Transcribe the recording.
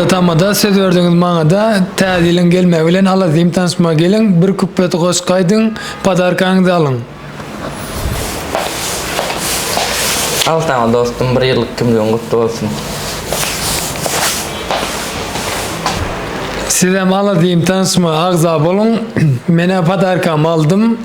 Tamada söz verdiniz bana da tadilin gelme bilen alayım tanışma gelin bir kupet koşkaydın padarkanızı alın. Al sana dostum, bir yıllık kimliğin kutlu olsun. Size alayım tanışma ağza bolun. Mene padarkam aldım.